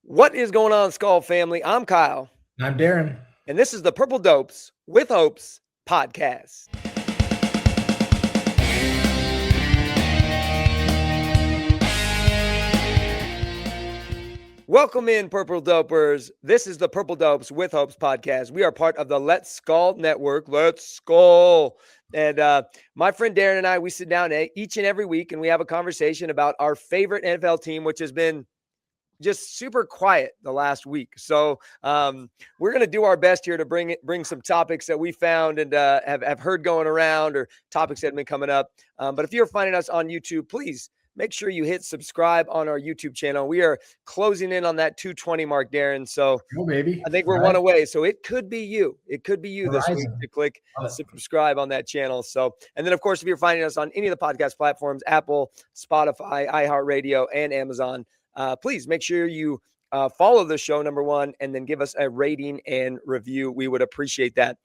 What is going on, Skull family? I'm Kyle, I'm Darin. and this is the Purple Dopes with Hopes podcast. Welcome in, Purple Dopers. This is the Purple Dopes with Hopes podcast. We are part of the Let's Skull Network. Let's Skull. And my friend Darin and I, we sit down each and every week and we have a conversation about our favorite NFL team, which has been just super quiet the last week. So we're going to do our best here to bring some topics that we found and have heard going around, or topics that have been coming up. But if you're finding us on YouTube, please make sure you hit subscribe on our YouTube channel. We are closing in on that 220 mark, Darin. So baby. I think we're one away. So it could be you. It could be you this week to click subscribe on that channel. So, and then of course, if you're finding us on any of the podcast platforms, Apple, Spotify, iHeartRadio, and Amazon, please make sure you follow the show, number one, and then give us a rating and review. We would appreciate that.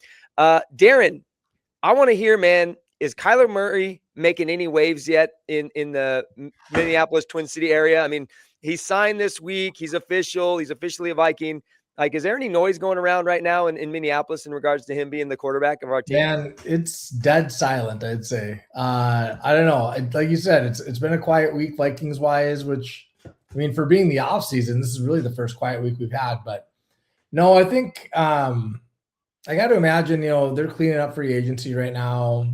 Darin, I want to hear, man, is Kyler Murray making any waves yet in the Minneapolis Twin City area? I mean, he signed this week. He's official. He's officially a Viking. Like, is there any noise going around right now in Minneapolis in regards to him being the quarterback of our team? Man, it's dead silent, I'd say. I don't know. Like you said, it's been a quiet week Vikings-wise, which, I mean, for being the offseason, this is really the first quiet week we've had. But no, I think I got to imagine, they're cleaning up free agency right now,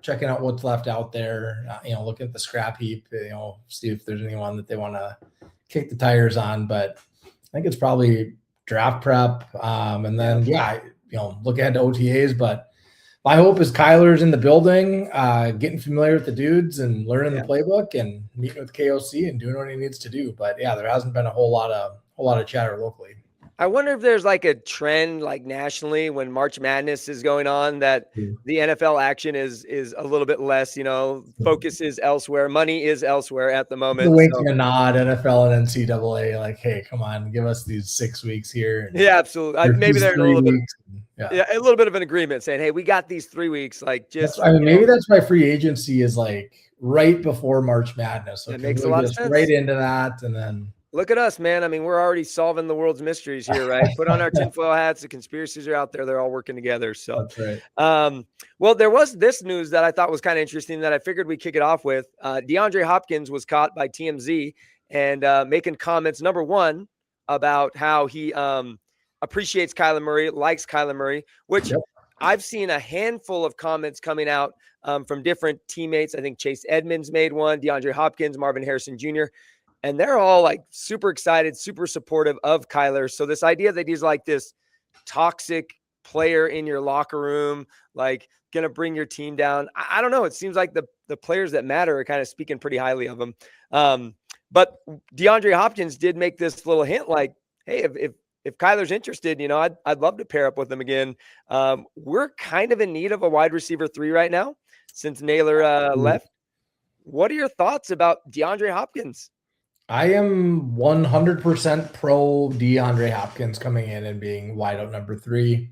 checking out what's left out there, looking at the scrap heap, see if there's anyone that they want to kick the tires on. But I think it's probably draft prep. And then, look ahead to OTAs. But my hope is Kyler's in the building, getting familiar with the dudes and learning the playbook and meeting with KOC and doing what he needs to do. But yeah, there hasn't been a whole lot of chatter locally. I wonder if there's like a trend, like nationally, when March Madness is going on, that the NFL action is a little bit less. Focus is elsewhere. Money is elsewhere at the moment. The wink and a nod, NFL and NCAA, like, hey, come on, give us these 6 weeks here. Yeah, absolutely. Maybe they're in a little bit. Yeah, a little bit of an agreement saying, hey, we got these 3 weeks. Like, just maybe that's why free agency is like right before March Madness. So it makes a lot of sense. Right into that, and then. Look at us, man. I mean, we're already solving the world's mysteries here, right? Put on our tinfoil hats. The conspiracies are out there. They're all working together. So, that's right. Well, there was this news that I thought was kind of interesting that I figured we'd kick it off with. DeAndre Hopkins was caught by TMZ and making comments, number one, about how he appreciates Kyler Murray, likes Kyler Murray, which I've seen a handful of comments coming out from different teammates. I think Chase Edmonds made one, DeAndre Hopkins, Marvin Harrison Jr., and they're all like super excited, super supportive of Kyler. So this idea that he's like this toxic player in your locker room, like going to bring your team down. I don't know. It seems like the players that matter are kind of speaking pretty highly of him. But DeAndre Hopkins did make this little hint like, hey, if Kyler's interested, I'd love to pair up with him again. We're kind of in need of a wide receiver 3 right now since Naylor left. What are your thoughts about DeAndre Hopkins? I am 100% pro DeAndre Hopkins coming in and being wide out number 3.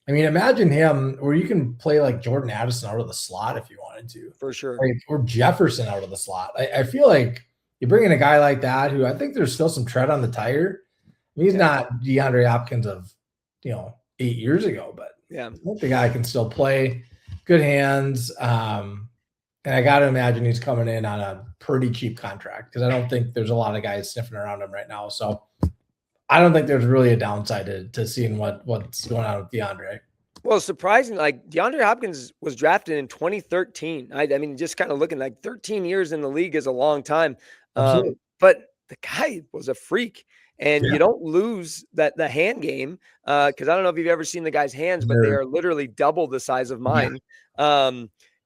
I mean, imagine him where you can play like Jordan Addison out of the slot if you wanted to. For sure. Or Jefferson out of the slot. I feel like you bring in a guy like that who I think there's still some tread on the tire. I mean, he's not DeAndre Hopkins of, 8 years ago, but I think the guy can still play. Good hands. And I got to imagine he's coming in on a pretty cheap contract because I don't think there's a lot of guys sniffing around him right now. So I don't think there's really a downside to seeing what's going on with DeAndre. Well, surprisingly, like DeAndre Hopkins was drafted in 2013. I mean, just kind of looking like 13 years in the league is a long time. But the guy was a freak. And you don't lose the hand game because I don't know if you've ever seen the guy's hands, but they are literally double the size of mine.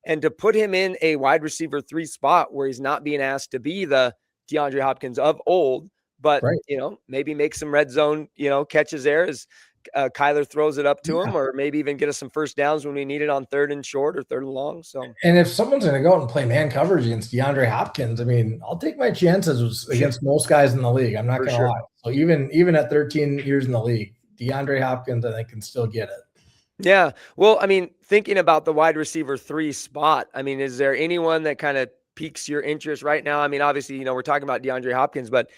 And to put him in a wide receiver 3 spot where he's not being asked to be the DeAndre Hopkins of old, but, maybe make some red zone, catches there as Kyler throws it up to him, or maybe even get us some first downs when we need it on 3rd and short or 3rd and long. So, and if someone's going to go out and play man coverage against DeAndre Hopkins, I mean, I'll take my chances against most guys in the league. I'm not going to lie. So even at 13 years in the league, DeAndre Hopkins, I think, can still get it. Yeah. Well, I mean, thinking about the wide receiver 3 spot, I mean, is there anyone that kind of piques your interest right now? I mean, obviously, we're talking about DeAndre Hopkins, but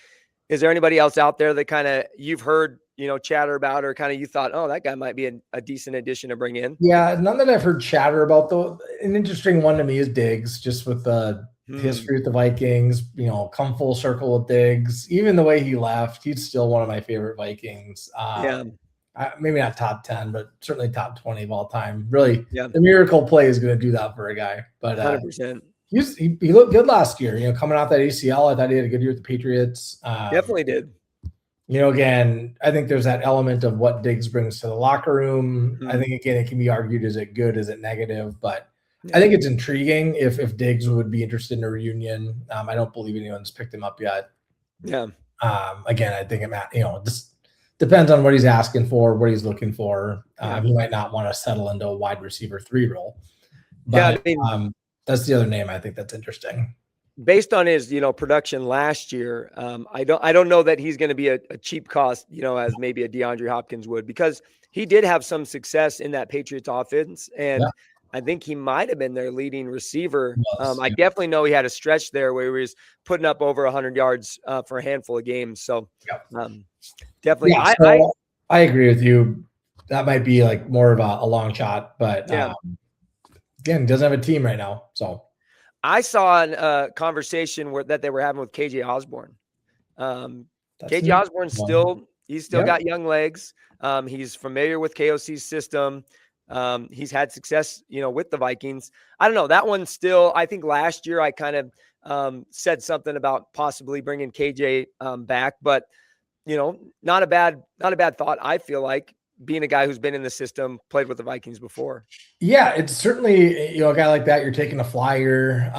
Is there anybody else out there that kind of you've heard, chatter about, or kind of you thought, oh, that guy might be a decent addition to bring in? Yeah, none that I've heard chatter about, though. An interesting one to me is Diggs, just with the history with the Vikings, come full circle with Diggs. Even the way he left, he's still one of my favorite Vikings. Maybe not top 10, but certainly top 20 of all time. Really, the miracle play is going to do that for a guy. But 100%. He looked good last year. Coming off that ACL, I thought he had a good year with the Patriots. Definitely did. Again, I think there's that element of what Diggs brings to the locker room. I think, again, it can be argued, is it good, is it negative? But I think it's intriguing if Diggs would be interested in a reunion. I don't believe anyone's picked him up yet. Yeah. Again, I think just depends on what he's asking for, what he's looking for. He might not want to settle into a wide receiver 3 role. But that's the other name I think that's interesting. Based on his, production last year, I don't know that he's going to be a cheap cost, as maybe a DeAndre Hopkins would, because he did have some success in that Patriots offense, and I think he might have been their leading receiver. I definitely know he had a stretch there where he was putting up over 100 yards for a handful of games. So definitely, I agree with you. That might be like more of a long shot, but again, he doesn't have a team right now, so. I saw a conversation that they were having with KJ Osborne. KJ Osborne he's still got young legs. He's familiar with KOC's system. He's had success, with the Vikings. I don't know, that one still, I think last year I kind of said something about possibly bringing KJ back, but not a bad thought. I feel like, being a guy who's been in the system, played with the Vikings before. Yeah, it's certainly, a guy like that, you're taking a flyer.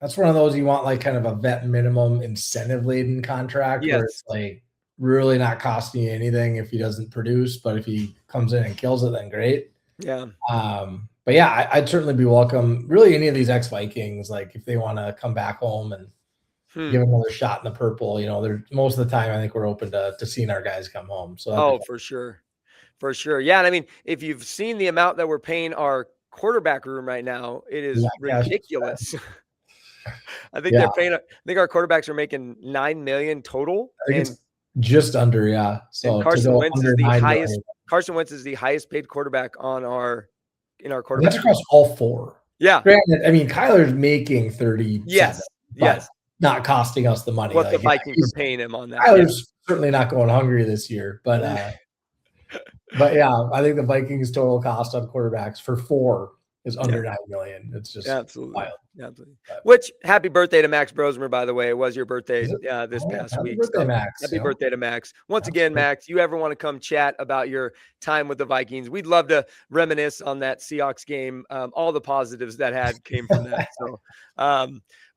That's one of those you want like kind of a vet minimum incentive laden contract where it's like really not costing you anything if he doesn't produce, but if he comes in and kills it, then great. Yeah. But yeah, I'd certainly be welcome. Really, any of these ex-Vikings, like if they want to come back home and give another shot in the purple, they're most of the time I think we're open to seeing our guys come home. So for sure. Yeah. And I mean, if you've seen the amount that we're paying our quarterback room right now, it is ridiculous. I think they're paying. I think our quarterbacks are making $9 million total. I think it's just under, So Carson Wentz is the highest. Carson Wentz is the highest paid quarterback in our quarterback. That's across all 4. Yeah. Granted, I mean, Kyler's making 30. Yes. Not costing us the money. What the Vikings are paying him on that. Kyler's certainly not going hungry this year, but yeah, I think the Vikings total cost on quarterbacks for 4 is under $9 million. It's just absolutely wild. Absolutely. Which, happy birthday to Max Brosmer, by the way. It was your birthday this past week. Birthday, Max. Happy birthday to Max. Once again, Max, you ever want to come chat about your time with the Vikings, we'd love to reminisce on that Seahawks game. All the positives that came from that. So,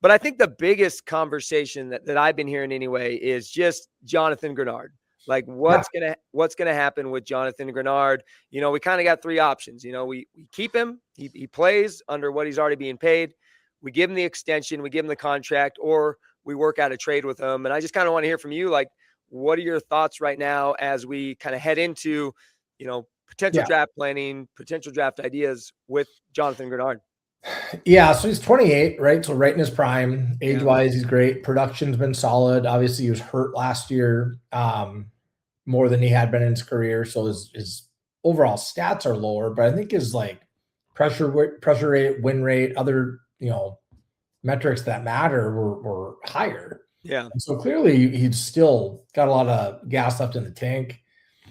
but I think the biggest conversation that I've been hearing anyway is just Jonathan Grenard. Like what's gonna happen with Jonathan Grenard? We kind of got 3 options. We keep him. He plays under what he's already being paid. We give him the extension. We give him the contract, or we work out a trade with him. And I just kind of want to hear from you. Like, what are your thoughts right now as we kind of head into, potential draft planning, potential draft ideas with Jonathan Grenard? Yeah, so he's 28, right? So right in his prime. Age-wise, he's great. Production's been solid. Obviously, he was hurt last year more than he had been in his career. So his overall stats are lower, but I think his like pressure rate, win rate, other metrics that matter were higher. Yeah. And so clearly he's still got a lot of gas left in the tank.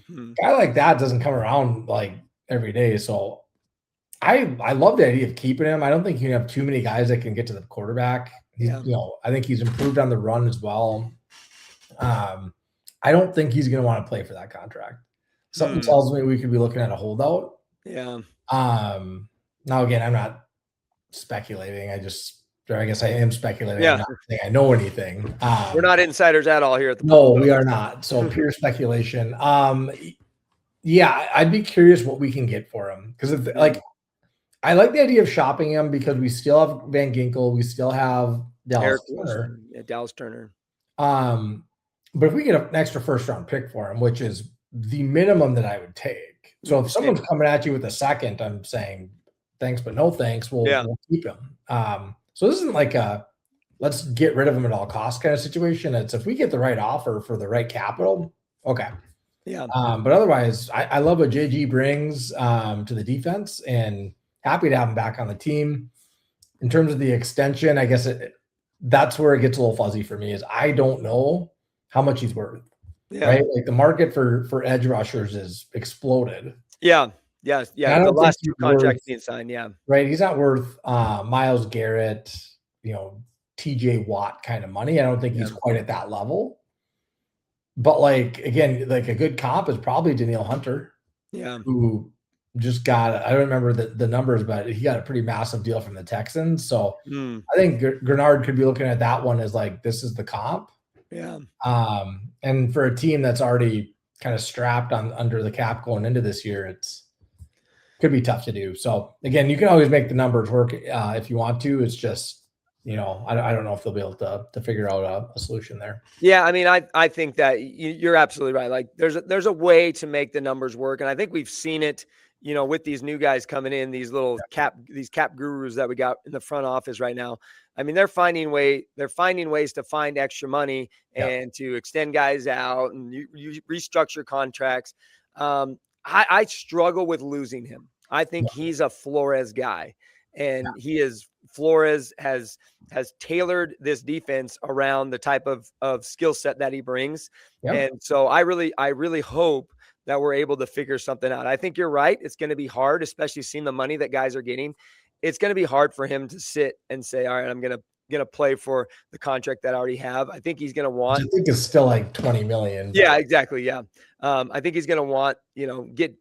Guy like that doesn't come around like every day. So I love the idea of keeping him. I don't think you have too many guys that can get to the quarterback. I think he's improved on the run as well. I don't think he's going to want to play for that contract. Something tells me we could be looking at a holdout. Yeah. Now again, I'm not speculating. I guess I am speculating. Yeah. I'm not saying I know anything. We're not insiders at all here at the No, we are not. So pure speculation. Yeah, I'd be curious what we can get for him because I like the idea of shopping him because we still have Van Ginkel, we still have Dallas Turner. Yeah, Dallas Turner. But if we get an extra first round pick for him, which is the minimum that I would take. So if someone's coming at you with a second, I'm saying thanks, but no thanks. We'll keep him. So this isn't like a let's get rid of him at all costs kind of situation. It's if we get the right offer for the right capital, okay. Yeah. But otherwise, I love what JG brings to the defense, and happy to have him back on the team. In terms of the extension, I guess that's where it gets a little fuzzy for me. Is I don't know how much he's worth. Yeah. Right, like the market for edge rushers is exploded. Yeah. Yeah. And I The don't think last he's 2 contracts worth, being signed. Yeah. right. He's not worth Myles Garrett, TJ Watt kind of money. I don't think he's quite at that level. But like again, like a good comp is probably Danielle Hunter. Yeah. Who just got, I don't remember the numbers, but he got a pretty massive deal from the Texans. So I think Grenard could be looking at that one as like, this is the comp. Yeah. And for a team that's already kind of strapped on under the cap going into this year, it's could be tough to do. So again, you can always make the numbers work if you want to. It's just, I don't know if they'll be able to figure out a solution there. Yeah, I mean, I think that you're absolutely right. Like there's a way to make the numbers work, and I think we've seen it, with these new guys coming in, these little cap gurus that we got in the front office right now. I mean, they're finding ways to find extra money and to extend guys out and you restructure contracts. I struggle with losing him. I think he's a Flores guy, and Flores has tailored this defense around the type of skill set that he brings. And so I really hope that we're able to figure something out. I think you're right. It's going to be hard, especially seeing the money that guys are getting. It's going to be hard for him to sit and say, all right, I'm going to play for the contract that I already have. I think he's going to want, I think it's still like 20 million. Yeah, exactly. Yeah. I think he's going to want, get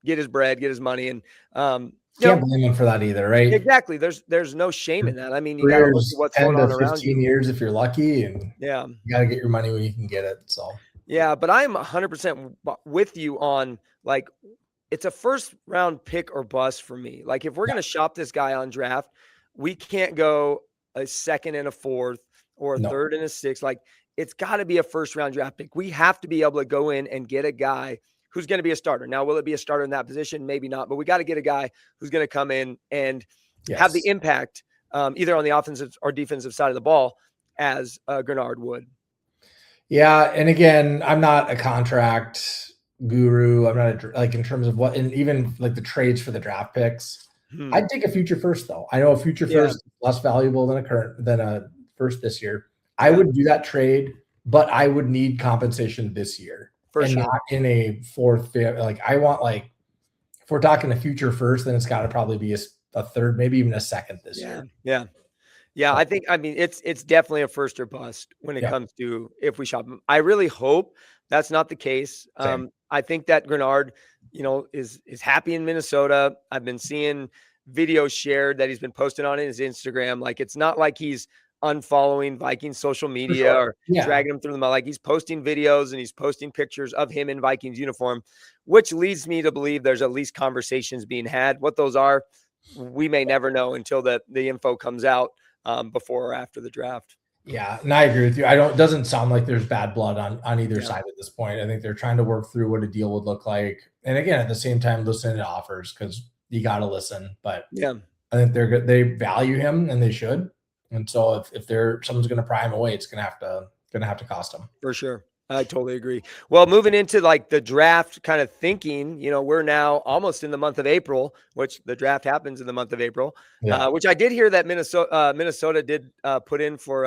his bread, get his money. And, can't blame him for that either, right? Exactly. There's no shame in that. I mean, you got to look at what's going on around 15 years if you're lucky, and you got to get your money when you can get it. So yeah, but I'm 100% with you on like it's a first round pick or bust for me. Like if we're going to shop this guy on draft, we can't go a second and a fourth or a third and a sixth. Like it's got to be a first round draft pick. We have to be able to go in and get a guy who's going to be a starter. Now, will it be a starter in that position? Maybe not, but we got to get a guy who's going to come in and have the impact either on the offensive or defensive side of the ball as Grenard would. Yeah. And again, I'm not a contract guru. I'm not in terms of and even like the trades for the draft picks. I'd take a future first though. I know a future first is less valuable than a first this year. I would do that trade, but I would need compensation this year. Not in a fourth, fifth. Like I want, like if we're talking a future first, then it's got to probably be a third, maybe even a second this year. Yeah. I mean, it's definitely a first or bust when it comes to if we shop him. I really hope that's not the case. I think that Grenard, is happy in Minnesota. I've been seeing videos shared that he's been posting on his Instagram. Like it's not like he's unfollowing Vikings social media or dragging him through the mud. Like he's posting videos and he's posting pictures of him in Vikings uniform, which leads me to believe there's at least conversations being had. What those are, we may never know until the info comes out before or after the draft. Yeah, and I agree with you. It doesn't sound like there's bad blood on either side at this point. I think they're trying to work through what a deal would look like. And again, at the same time, listen to offers because you got to listen. But I think they value him and they should. And so if someone's going to pry him away, it's going to have to cost them. For sure. I totally agree. Well, moving into like the draft kind of thinking, we're now almost in the month of April, which the draft happens in the month of April, which I did hear that Minnesota did put in for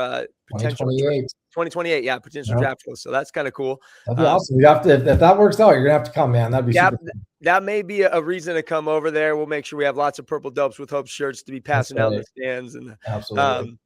potential 2028. Yeah. Potential draft close. So that's kind of cool. That'd be awesome. You have to, if that works out, you're going to have to come, man. That'd be super cool. That may be a reason to come over there. We'll make sure we have lots of purple dopes with Hope shirts to be passing down the stands. And absolutely.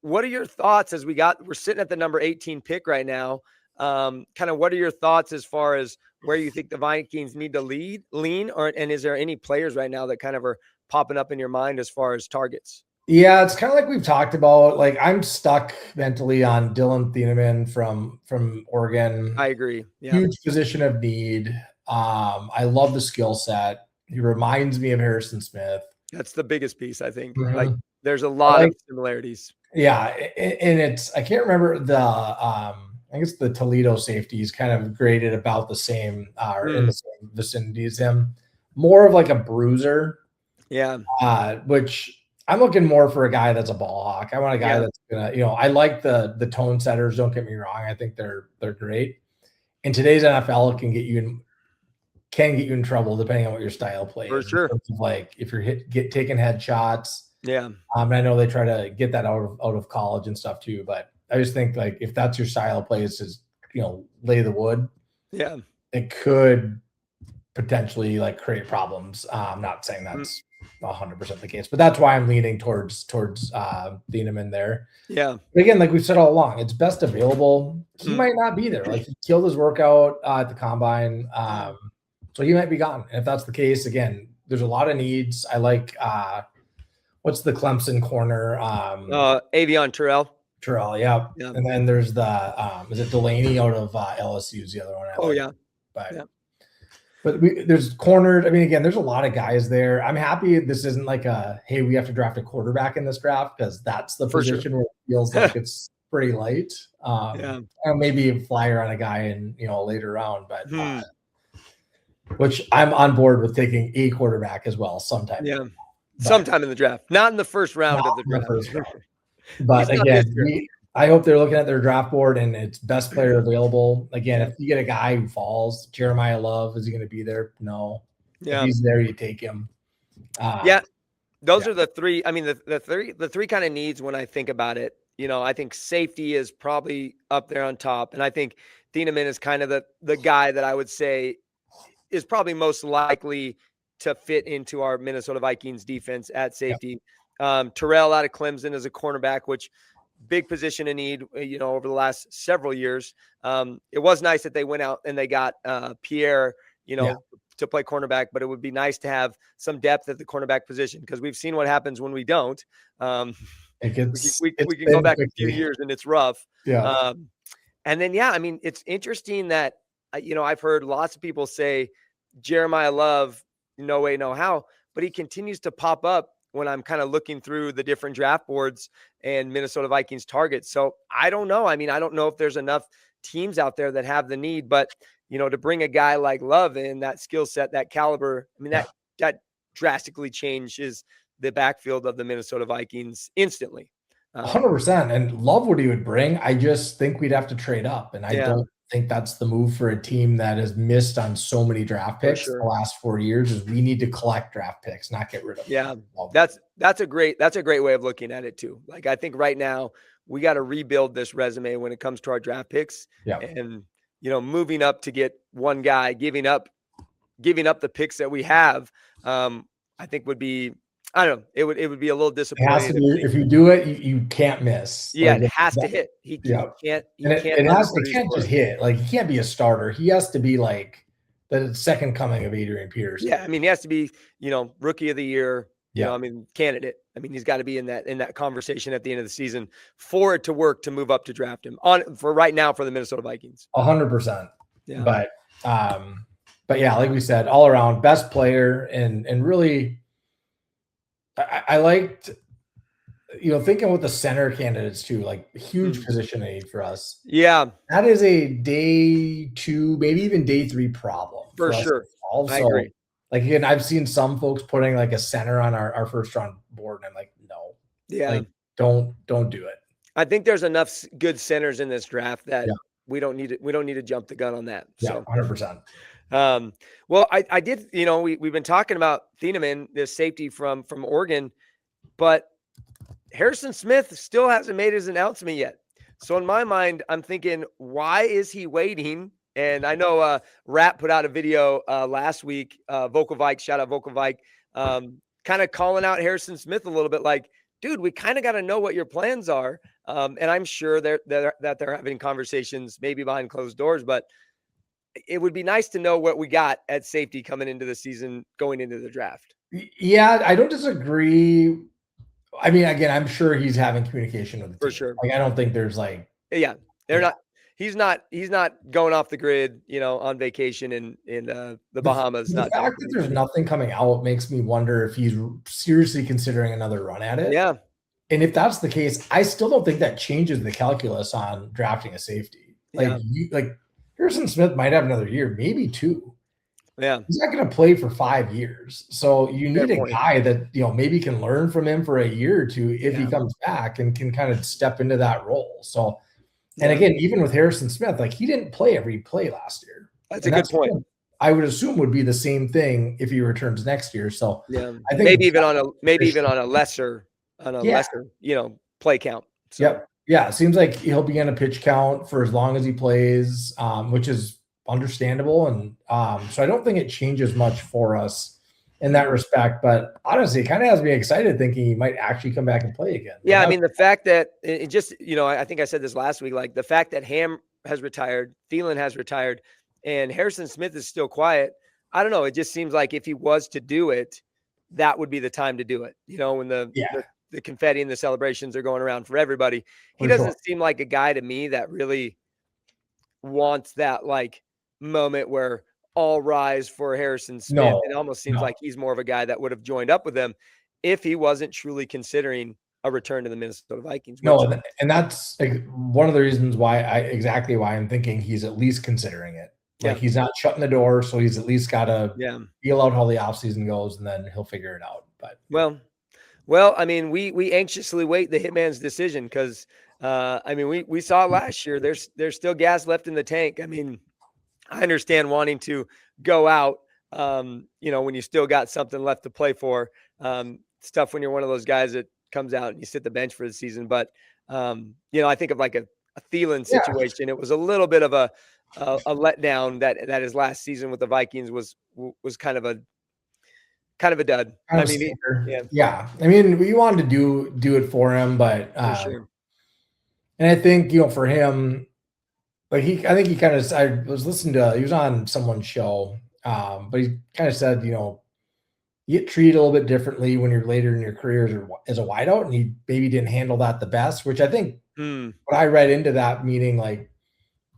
What are your thoughts as we're sitting at the number 18 pick right now? Kind of what are your thoughts as far as where you think the Vikings need to lean, and is there any players right now that kind of are popping up in your mind as far as targets? Yeah, it's kind of like we've talked about. Like I'm stuck mentally on Dylan Thieneman from Oregon. I agree. Yeah. Huge position of need. I love the skill set. He reminds me of Harrison Smith. That's the biggest piece, I think. Like there's a lot of similarities. Yeah, and I can't remember I guess the Toledo safeties kind of graded about the same or in the same vicinity as him. More of like a bruiser. Yeah. Which I'm looking more for a guy that's a ball hawk. I want a guy Yeah. that's gonna, I like the tone setters. Don't get me wrong. I think they're great. In today's NFL, it can get you in trouble depending on what your style play For is. In sure. terms of like if you're taking headshots. Yeah. And I know they try to get that out of college and stuff too, but I just think like if that's your style of play is lay the wood. Yeah. It could potentially like create problems. I'm not saying that's 100% the case, but that's why I'm leaning towards Thieneman there. Yeah. But again, like we've said all along, it's best available. He might not be there. Like he killed his workout at the combine. So he might be gone. And if that's the case, again, there's a lot of needs. I like what's the Clemson corner? Avion Terrell. Terrell, yeah. And then there's the is it Delaney out of LSU is the other one. Yeah. But there's cornered. I mean, again, there's a lot of guys there. I'm happy this isn't like hey, we have to draft a quarterback in this draft because that's the position where it feels like it's pretty light. And maybe a flyer on a guy in a later round, but which I'm on board with taking a quarterback as well sometime. Yeah, sometime in the draft, not in the first round of the draft. But again, I hope they're looking at their draft board and it's best player available. Again, if you get a guy who falls, Jeremiah Love, is he going to be there? No. If he's there, you take him. Those are the three. I mean, the three kind of needs when I think about it. I think safety is probably up there on top, and I think Thieneman is kind of the guy that I would say is probably most likely to fit into our Minnesota Vikings defense at safety. Terrell out of Clemson is a cornerback, which big position in need, over the last several years. It was nice that they went out and they got Pierre, to play cornerback, but it would be nice to have some depth at the cornerback position because we've seen what happens when we don't. We can go back a few years and it's rough. And then, I mean, it's interesting that, I've heard lots of people say Jeremiah Love, no way, no how, but he continues to pop up when I'm kind of looking through the different draft boards and Minnesota Vikings targets. So I don't know. I mean, I don't know if there's enough teams out there that have the need, but to bring a guy like Love in, that skill set, that caliber, I mean, that drastically changes the backfield of the Minnesota Vikings instantly. 100%. And love what he would bring. I just think we'd have to trade up. And I don't think that's the move for a team that has missed on so many draft picks the last 4 years. Is we need to collect draft picks, not get rid of them. That's a great way of looking at it too. Like, I think right now we got to rebuild this resume when it comes to our draft picks and, moving up to get one guy, giving up the picks that we have, I think would be, I don't know. It would be a little disappointing. It has to be, if you do it, you can't miss. Yeah, it has to hit. He can't. It can't just hit. Like, he can't be a starter. He has to be like the second coming of Adrian Peterson. Yeah, I mean, he has to be, rookie of the year. I mean, candidate. I mean, he's got to be in that conversation at the end of the season for it to work to move up to draft him for right now for the Minnesota Vikings. 100%. Yeah. But yeah, like we said, all around best player and really. I liked, thinking with the center candidates too, like huge position need for us. Yeah. That is a day 2, maybe even day 3 problem. For sure. Also, I agree. Like, again, I've seen some folks putting like a center on our first round board, and I'm like, no. Yeah. Like, don't do it. I think there's enough good centers in this draft that we don't need to jump the gun on that. So 100%. Well, I did, we've been talking about Thieneman, this safety from Oregon, but Harrison Smith still hasn't made his announcement yet. So in my mind, I'm thinking, why is he waiting? And I know Rat put out a video last week, Vocal Vike, shout out Vocal Vike, kind of calling out Harrison Smith a little bit like, dude, we kind of got to know what your plans are. And I'm sure that they're having conversations maybe behind closed doors, but it would be nice to know what we got at safety coming into the season, going into the draft. Yeah, I don't disagree. I mean, again, I'm sure he's having communication with the team. For sure. Like, I don't think there's like, not. He's not going off the grid, on vacation in the Bahamas. The fact that there's nothing coming out makes me wonder if he's seriously considering another run at it. Yeah. And if that's the case, I still don't think that changes the calculus on drafting a safety. Like, Harrison Smith might have another year, maybe 2. Yeah. He's not going to play for 5 years. So you Fair need a point. guy that, maybe can learn from him for a year or two if he comes back and can kind of step into that role. So, and again, even with Harrison Smith, like he didn't play every play last year. That's a good point. I would assume would be the same thing if he returns next year. So I think maybe even on a lesser, play count. So. Yep. Yeah. It seems like he'll be on a pitch count for as long as he plays, which is understandable. And so I don't think it changes much for us in that respect. But honestly, it kind of has me excited thinking he might actually come back and play again. Yeah. I mean, the fact that it just, I think I said this last week, like the fact that Ham has retired, Thielen has retired, and Harrison Smith is still quiet. I don't know. It just seems like if he was to do it, that would be the time to do it. When the confetti and the celebrations are going around for everybody. He doesn't seem like a guy to me that really wants that like moment where all rise for Harrison Smith. No, it almost seems like he's more of a guy that would have joined up with them if he wasn't truly considering a return to the Minnesota Vikings. No, and that's like one of the reasons why I'm thinking he's at least considering it. Like he's not shutting the door, so he's at least got to feel out how the offseason goes, and then he'll figure it out. But well, I mean, we anxiously wait the hitman's decision because, I mean, we saw last year. There's still gas left in the tank. I mean, I understand wanting to go out, when you still got something left to play for. It's tough when you're one of those guys that comes out and you sit the bench for the season. But I think of like a Thielen situation. It was a little bit of a letdown that his last season with the Vikings was kind of a dud. I mean, I mean, we wanted to do it for him, but for sure. And I think for him, like I was listening to, he was on someone's show, but he kind of said, you get treated a little bit differently when you're later in your career as a wideout, and he maybe didn't handle that the best, which I think what I read into that meaning, like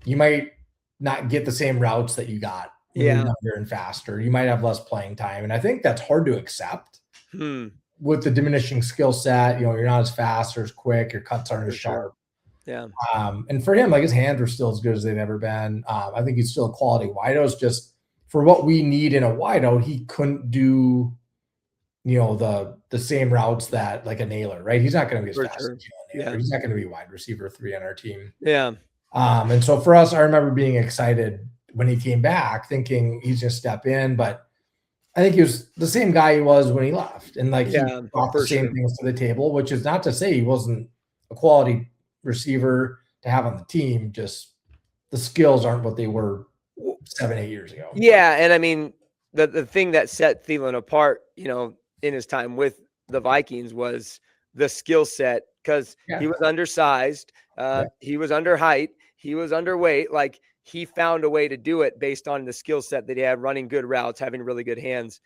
you might not get the same routes that you got when you're younger and faster. You might have less playing time. And I think that's hard to accept with the diminishing skill set. You're not as fast or as quick, your cuts aren't as sharp. Yeah. And for him, like his hands were still as good as they've ever been. I think he's still a quality wideout. It's just for what we need in a wideout, he couldn't do, the same routes that like a Naylor, right? He's not going to be as fast as a Naylor. He's not going to be wide receiver 3 on our team. Yeah. And so for us, I remember being excited when he came back, thinking he's just step in, but I think he was the same guy he was when he left. And like he brought the same things to the table, which is not to say he wasn't a quality receiver to have on the team. Just the skills aren't what they were 7-8 years ago. Yeah. And I mean, the thing that set Thielen apart, in his time with the Vikings was the skill set, because he was undersized. He was under height. He was underweight. Like he found a way to do it based on the skill set that he had, running good routes, having really good hands.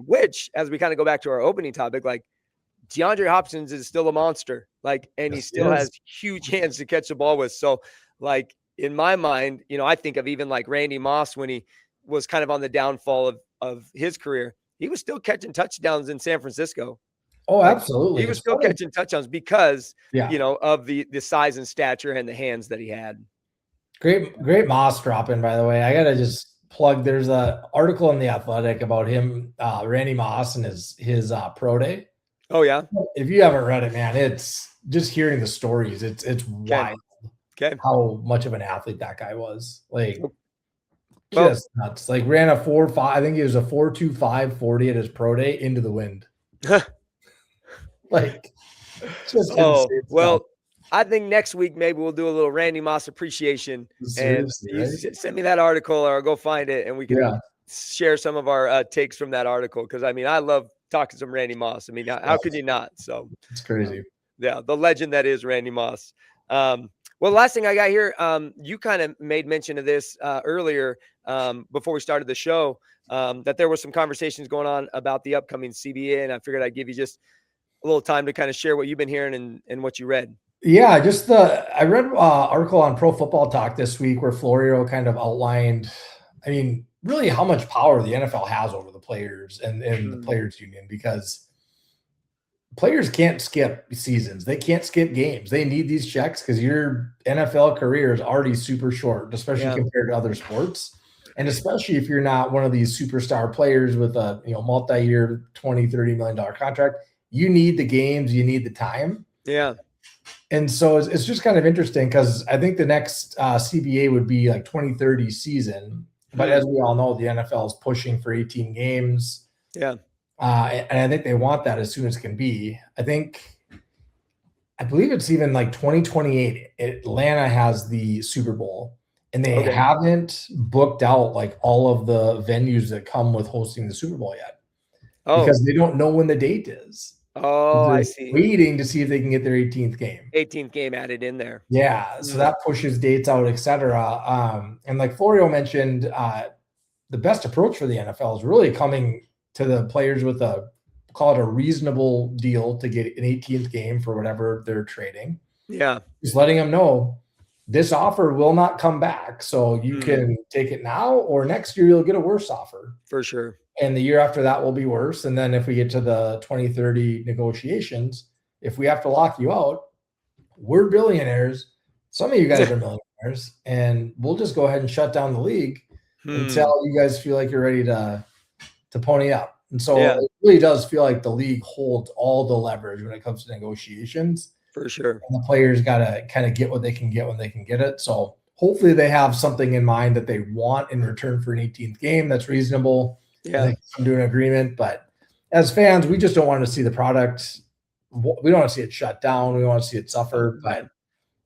Which, as we kind of go back to our opening topic, like DeAndre Hopkins is still a monster. Like, and he still has huge hands to catch the ball with. So, like in my mind, I think of even like Randy Moss when he was kind of on the downfall of his career. He was still catching touchdowns in San Francisco. Oh, absolutely. He was still catching touchdowns because, of the size and stature and the hands that he had. Great Moss drop-in, by the way. I got to just plug, there's an article in The Athletic about him, Randy Moss, and his pro day. Oh, yeah? If you haven't read it, man, it's just hearing the stories. It's wild how much of an athlete that guy was. Like, just nuts. Like, ran a 4.5. I think he was a 4.25 40 at his pro day into the wind. Like, just well, I think next week maybe we'll do a little Randy Moss appreciation. Seriously, and send me that article, or I'll go find it, and we can share some of our takes from that article. Because I mean, I love talking some Randy Moss. I mean, how could you not? So it's crazy. The legend that is Randy Moss. Well, last thing I got here, you kind of made mention of this earlier before we started the show, that there were some conversations going on about the upcoming CBA, and I figured I'd give you just a little time to kind of share what you've been hearing and what you read. Yeah, I read an article on Pro Football Talk this week where Florio kind of outlined, I mean, really how much power the NFL has over the players and the players union, because players can't skip seasons. They can't skip games. They need these checks because your NFL career is already super short, especially compared to other sports. And especially if you're not one of these superstar players with a multi-year $20-30 million contract, you need the games, you need the time. Yeah. And so it's just kind of interesting because I think the next CBA would be like 2030 season. But as we all know, the NFL is pushing for 18 games. Yeah. And I think they want that as soon as can be. I believe it's even like 2028. Atlanta has the Super Bowl, and they haven't booked out like all of the venues that come with hosting the Super Bowl yet because they don't know when the date is. Oh, I see. Waiting to see if they can get their 18th game. 18th game added in there. Yeah, so that pushes dates out, etc. And like Florio mentioned, the best approach for the NFL is really coming to the players with call it a reasonable deal to get an 18th game for whatever they're trading. Yeah. Just letting them know this offer will not come back. So you can take it now, or next year you'll get a worse offer. For sure. And the year after that will be worse. And then if we get to the 2030 negotiations, if we have to lock you out, we're billionaires. Some of you guys are millionaires, and we'll just go ahead and shut down the league until you guys feel like you're ready to pony up. And so it really does feel like the league holds all the leverage when it comes to negotiations. For sure. And the players got to kind of get what they can get when they can get it. So hopefully they have something in mind that they want in return for an 18th game that's reasonable. Yeah. They can do an agreement. But as fans, we just don't want to see the product. We don't want to see it shut down. We want to see it suffer. But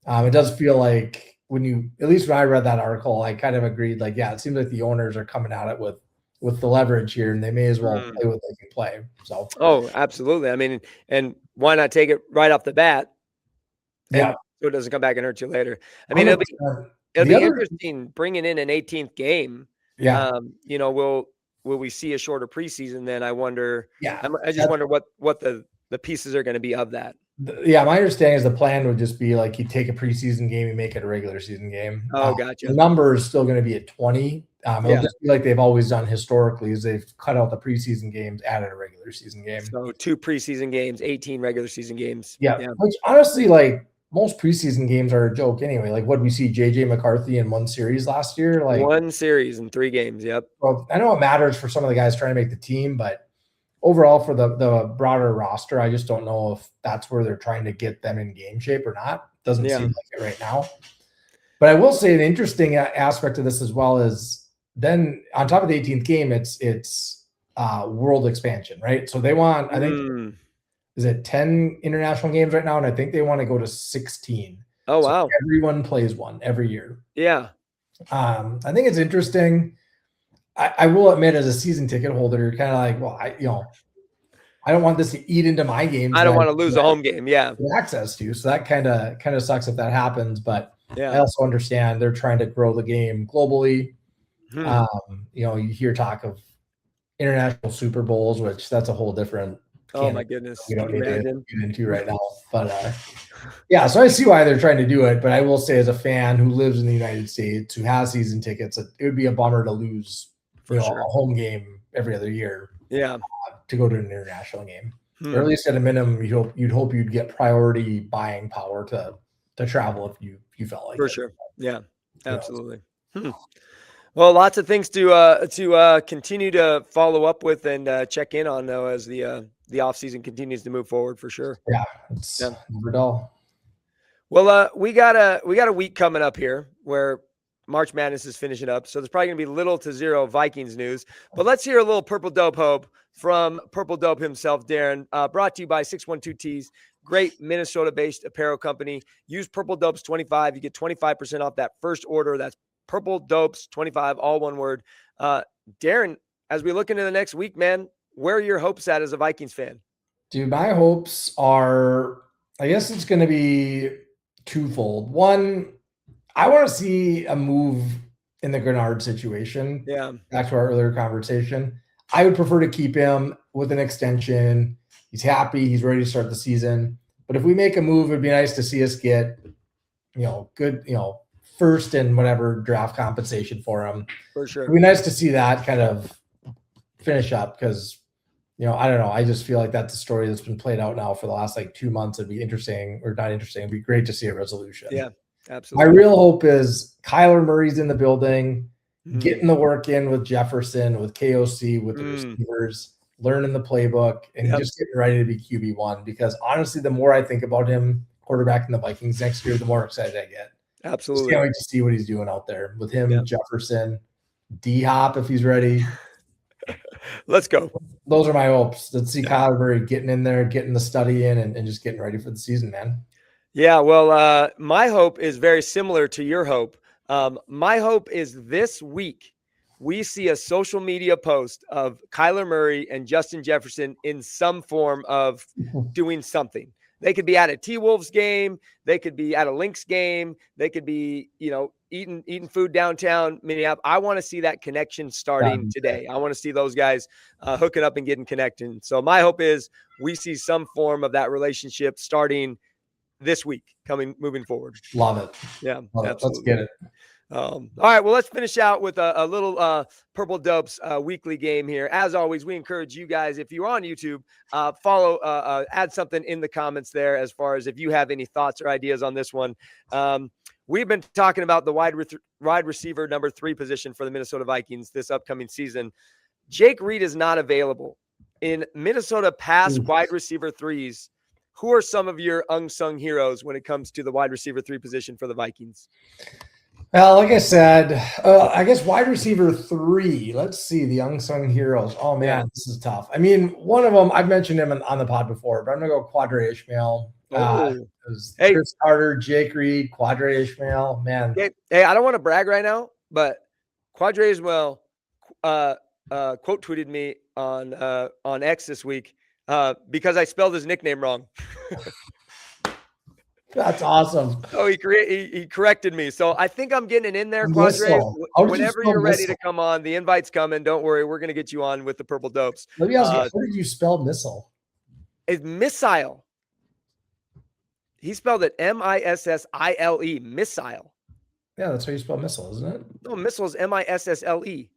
it does feel like at least when I read that article, I kind of agreed, like, yeah, it seems like the owners are coming at it with the leverage here, and they may as well play what they can play. So, absolutely. I mean, and why not take it right off the bat? Yeah. So it doesn't come back and hurt you later. I mean, it'll be interesting bringing in an 18th game. Yeah. Will we see a shorter preseason then? I wonder. Yeah. I just wonder what the pieces are going to be of that. Yeah, my understanding is the plan would just be like you take a preseason game, you make it a regular season game. Oh, gotcha. The number is still going to be at 20. It'll just be like they've always done historically, is they've cut out the preseason games, added a regular season game. So 2 preseason games, 18 regular season games. Yeah. Which honestly, like most preseason games are a joke anyway. Like what did we see JJ McCarthy in one series last year? Like 1 series in 3 games. Yep. Well, I know it matters for some of the guys trying to make the team, but overall for the broader roster, I just don't know if that's where they're trying to get them in game shape or not. Doesn't seem like it right now. But I will say an interesting aspect of this as well is then on top of the 18th game, it's world expansion, right? So they want, I think, is it 10 international games right now? And I think they want to go to 16. Oh, so wow. Everyone plays one every year. Yeah. I think it's interesting. I will admit, as a season ticket holder, you're kind of like, well, I don't want this to eat into my games. I don't want to lose a home game. Yeah. Access to. So that kind of sucks if that happens. But I also understand they're trying to grow the game globally. You hear talk of international Super Bowls, which that's a whole different. Oh my goodness. We don't need to get into right now. But so I see why they're trying to do it. But I will say, as a fan who lives in the United States, who has season tickets, it would be a bummer to lose a home game every other year. Yeah. To go to an international game. Or at least at a minimum, you'd hope you'd get priority buying power to travel if you felt like for it. sure. Yeah, absolutely. Well, lots of things to continue to follow up with and check in on, though, as the off season continues to move forward, for sure. Yeah, it's never dull. Well, we got a week coming up here where March Madness is finishing up, so there's probably gonna be little to zero Vikings news. But let's hear a little Purple Dope hope from Purple Dope himself, Darin. Brought to you by 612Tees, great Minnesota-based apparel company. Use Purple Dopes 25, you get 25% off that first order. That's Purple Dopes 25, all one word. Darin, as we look into the next week, man, where are your hopes at as a Vikings fan? Dude, my hopes are, I guess it's going to be twofold. One, I want to see a move in the Grenard situation. Yeah. Back to our earlier conversation. I would prefer to keep him with an extension. He's happy. He's ready to start the season. But if we make a move, it'd be nice to see us get, good, first and whatever draft compensation for him. For sure. It'd be nice to see that kind of finish up because, I don't know. I just feel like that's a story that's been played out now for the last 2 months. It'd be interesting or not interesting. It'd be great to see a resolution. Yeah, absolutely. My real hope is Kyler Murray's in the building. getting the work in with Jefferson, with KOC, with the receivers, learning the playbook, and just getting ready to be QB1. Because honestly, the more I think about him quarterbacking the Vikings next year, the more excited I get. Absolutely. Just can't wait to see what he's doing out there with him, Jefferson, D-Hop if he's ready. Let's go. Those are my hopes. Let's see Kyler Murray getting in there, getting the study in, and just getting ready for the season, man. Yeah, well, my hope is very similar to your hope. My hope is this week we see a social media post of Kyler Murray and Justin Jefferson in some form of doing something. They could be at a T-Wolves game. They could be at a Lynx game. They could be, eating food downtown Minneapolis. I want to see that connection starting today. I want to see those guys hooking up and getting connected. So my hope is we see some form of that relationship starting this week, moving forward. Love it. Yeah, absolutely. Let's get it. All right, well, let's finish out with a little Purple Dopes weekly game here. As always, we encourage you guys, if you're on YouTube, follow, add something in the comments there as far as if you have any thoughts or ideas on this one. We've been talking about the wide receiver number 3 position for the Minnesota Vikings this upcoming season. Jake Reed is not available. In Minnesota past wide receiver 3s, who are some of your unsung heroes when it comes to the wide receiver 3 position for the Vikings? Well, like I said, I guess wide receiver 3. Let's see the unsung heroes. Oh man, this is tough. I mean, one of them I've mentioned him on the pod before, but I'm gonna go Quadre Ishmael. Chris Carter, Jake Reed, Quadre Ishmael. Man, hey, I don't want to brag right now, but Quadre Ishmael quote tweeted me on X this week because I spelled his nickname wrong. That's awesome. Oh, he corrected me. So I think I'm getting it in there, Quadre. Whenever you're ready to come on, the invite's coming. Don't worry. We're going to get you on with the Purple Dopes. Let me ask you, how did you spell missile? It's missile. He spelled it M-I-S-S-I-L-E, missile. Yeah, that's how you spell missile, isn't it? No, missile is M-I-S-S-L-E.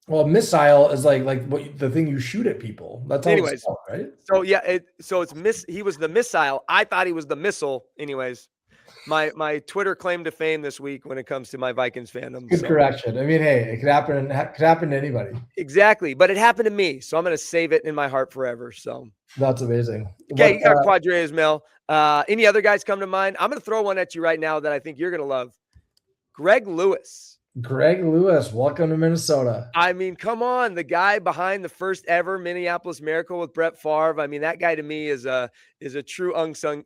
Well, missile is like what the thing you shoot at people. That's how it's spelled, right? So yeah, he was the missile. I thought he was the missile. Anyways, my Twitter claim to fame this week when it comes to my Vikings fandom. Good correction. I mean, hey, it could happen. It could happen to anybody. Exactly, but it happened to me, so I'm going to save it in my heart forever. So that's amazing. Okay, you got Quadre Ishmael. Any other guys come to mind? I'm going to throw one at you right now that I think you're going to love. Greg Lewis. Greg Lewis, welcome to Minnesota. I mean, come on, the guy behind the first ever Minneapolis Miracle with Brett Favre. I mean, that guy to me is a true unsung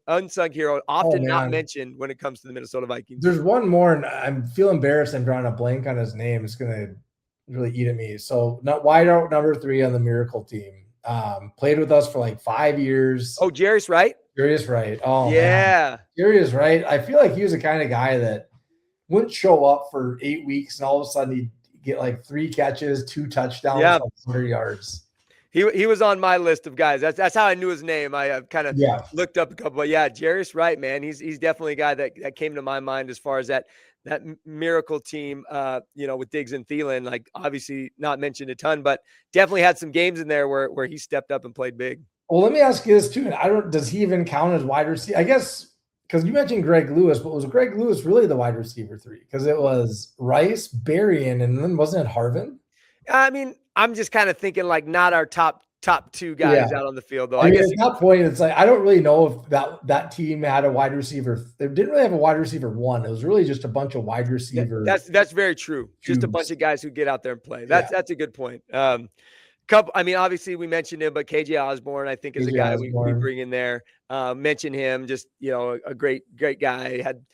hero, often not mentioned when it comes to the Minnesota Vikings. There's one more, and I feel embarrassed. I'm drawing a blank on his name. It's gonna really eat at me. So, not wide out number 3 on the Miracle team. Played with us for like 5 years. Oh, Jarius Wright. Jarius Wright. Oh yeah, Jarius Wright. I feel like he was the kind of guy that wouldn't show up for 8 weeks and all of a sudden he'd get like 3 catches, 2 touchdowns, 100 yards. He was on my list of guys. That's how I knew his name. I kind of looked up a couple, but Jarius Wright, man, he's definitely a guy that came to my mind as far as that Miracle team, with Diggs and Thielen, like obviously not mentioned a ton, but definitely had some games in there where he stepped up and played big. Well, let me ask you this too. Does he even count as wide receiver? I guess, because you mentioned Greg Lewis, but was Greg Lewis really the wide receiver 3? Because it was Rice, Berrien, and then wasn't it Harvin? I mean, I'm just kind of thinking like not our top 2 guys out on the field, though. I guess at that point, it's like I don't really know if that team had a wide receiver. They didn't really have a wide receiver 1. It was really just a bunch of wide receivers. That's very true. Just a bunch of guys who get out there and play. That's a good point. Obviously we mentioned him, but KJ Osborne, I think, is a guy we bring in there. Mention him, just, a great guy. Had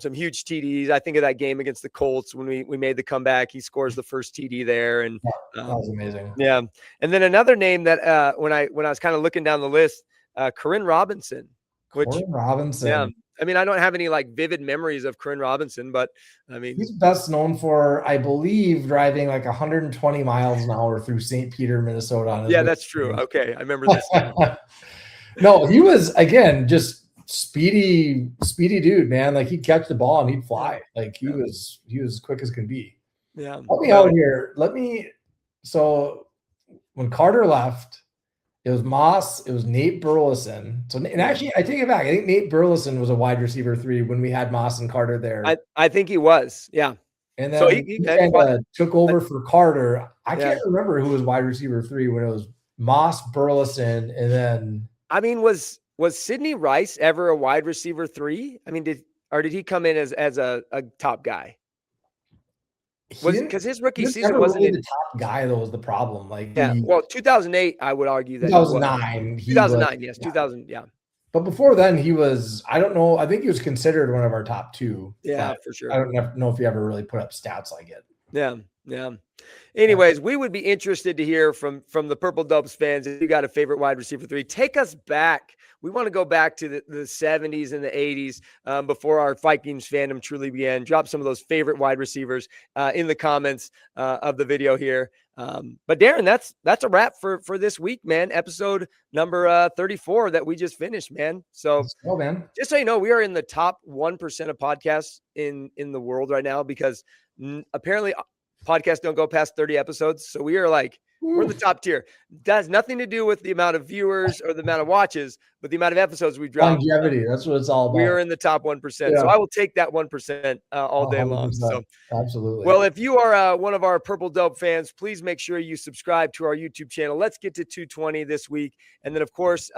some huge TDs. I think of that game against the Colts when we made the comeback. He scores the first TD there. And that was amazing. Yeah. And then another name that when I was kind of looking down the list, Corinne Robinson. Corinne Robinson. Yeah. I mean, I don't have any like vivid memories of Corinne Robinson, but I mean, he's best known for, I believe, driving like 120 miles an hour through St. Peter, Minnesota. Yeah, that's true. Okay, I remember this. No, he was, again, just speedy dude, man. Like he'd catch the ball and he'd fly. Like he was quick as can be. Yeah. Help me out here. So when Carter left, it was Moss. It was Nate Burleson. So, and actually, I take it back. I think Nate Burleson was a wide receiver 3 when we had Moss and Carter there. I think he was. Yeah. And then So he kind of took over for Carter. I can't remember who was wide receiver 3 when it was Moss, Burleson, and then. I mean, was Sidney Rice ever a wide receiver 3? I mean, did he come in as a top guy? Because his rookie season wasn't really the top guy though was the problem. Like well, 2008, I would argue that 2009. 2009, yes, 2000, yeah. But before then, he was. I don't know. I think he was considered one of our top 2. Yeah, for sure. I don't know if he ever really put up stats like it. Yeah. Anyways, we would be interested to hear from the Purple Dubs fans if you got a favorite wide receiver 3. Take us back. We want to go back to the 70s and the 80s before our Vikings fandom truly began. Drop some of those favorite wide receivers in the comments of the video here. But Darin, that's a wrap for this week, man. Episode number 34 that we just finished, man. So, man. Just so you know, we are in the top 1% of podcasts in the world right now because apparently podcasts don't go past 30 episodes. So we are like, we're in the top tier. That has nothing to do with the amount of viewers or the amount of watches, but the amount of episodes we've dropped. Longevity. That's what it's all about. We are in the top 1%. Yeah. So I will take that 1% all day 100%. Long. So absolutely. Well, if you are one of our Purple Dub fans, please make sure you subscribe to our YouTube channel. Let's get to 220 this week. And then, of course,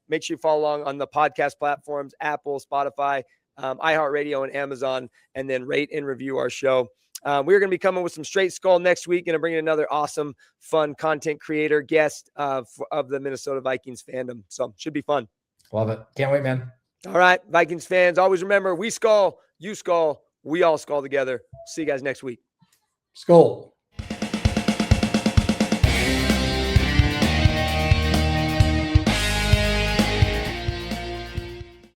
make sure you follow along on the podcast platforms, Apple, Spotify, iHeartRadio, and Amazon, and then rate and review our show. We're going to be coming with some Straight Skull next week and bringing another awesome, fun content creator guest of the Minnesota Vikings fandom. So should be fun. Love it. Can't wait, man. All right, Vikings fans, always remember, we skull, you skull, we all skull together. See you guys next week. Skull.